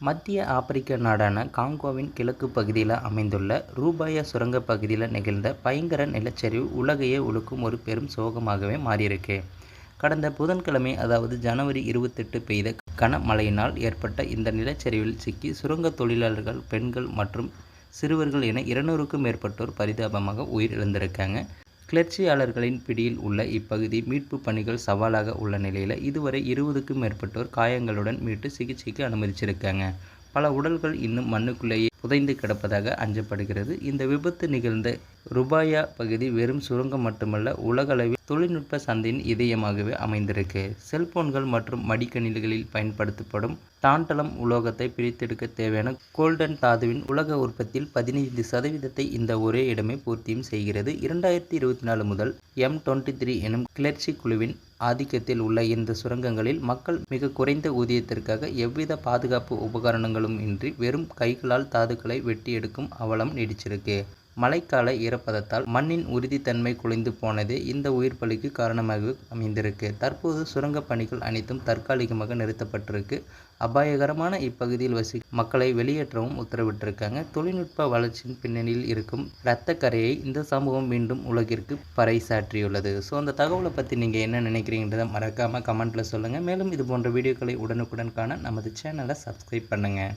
மத்திய ஆப்பிரிக்க நாடான காங்கோவின் கிழக்கு பகுதியில் அமைந்துள்ள ரூபாயா சுரங்கப் பகுதியில் நிகழ்ந்த பயங்கர நிலச்சரிவு உலகையே உலுக்கும் ஒரு பெரும் சோகமாகவே மாறியிருக்கு. கடந்த புதன்கிழமை அதாவது ஜனவரி 28 பெய்த கனமழையினால் ஏற்பட்ட இந்த நிலச்சரிவில் சிக்கி சுரங்க தொழிலாளர்கள், பெண்கள் மற்றும் சிறுவர்கள் என 200க்கும் மேற்பட்டோர் பரிதாபமாக உயிரிழந்திருக்காங்க. கிளர்ச்சியாளர்களின் பிடியில் உள்ள இப்பகுதி மீட்பு பணிகள் சவாலாக உள்ள நிலையில் இதுவரை 20க்கும் மேற்பட்டோர் காயங்களுடன் மீட்டு சிகிச்சைக்கு அனுமதிச்சிருக்காங்க. பல உடல்கள் இன்னும் மண்ணுக்குள்ளேயே புதைந்து கிடப்பதாக அஞ்சப்படுகிறது. இந்த விபத்து நிகழ்ந்த ருபாயா பகுதி வெறும் சுரங்கம் மட்டுமல்ல, உலகளவில் தொழில்நுட்ப சந்தையின் இதயமாகவே அமைந்திருக்கு. செல்போன்கள் மற்றும் மடிக்கணினிகளில் பயன்படுத்தப்படும் டான்டலம் உலோகத்தை பிரித்தெடுக்க தேவையான கோல்டன் தாதுவின் உலக உற்பத்தியில் 15% இந்த ஒரே இடமே பூர்த்தியும் செய்கிறது. 2024 முதல் M23 எனும் கிளர்ச்சி குழுவின் ஆதிக்கத்தில் உள்ள இந்த சுரங்கங்களில் மக்கள் மிக குறைந்த ஊதியத்திற்காக எவ்வித பாதுகாப்பு உபகரணங்களும் இன்றி வெறும் கைகளால் தாதுக்களை வெட்டி எடுக்கும் அவலம் நீடிச்சிருக்கு. மழைக்கால ஈரப்பதத்தால் மண்ணின் உறுதித்தன்மை குலைந்து போனதே இந்த உயிர் பலிக்கு காரணமாக அமைந்திருக்கு. தற்போது சுரங்க பணிகள் அனைத்தும் தற்காலிகமாக நிறுத்தப்பட்டிருக்கு. அபாயகரமான இப்பகுதியில் வசிக்கும் மக்களை வெளியேற்றவும் உத்தரவிட்டிருக்காங்க. தொழில்நுட்ப வளர்ச்சியின் பின்னணியில் இருக்கும் இரத்த கரையை இந்த சம்பவம் மீண்டும் உலகிற்கு பறைசாற்றியுள்ளது. ஸோ அந்த தகவலை பற்றி நீங்கள் என்ன நினைக்கிறீங்கன்றதை மறக்காமல் கமெண்ட்டில் சொல்லுங்கள். மேலும் இது போன்ற வீடியோக்களை உடனுக்குடன் காண நமது சேனலை சப்ஸ்கிரைப் பண்ணுங்கள்.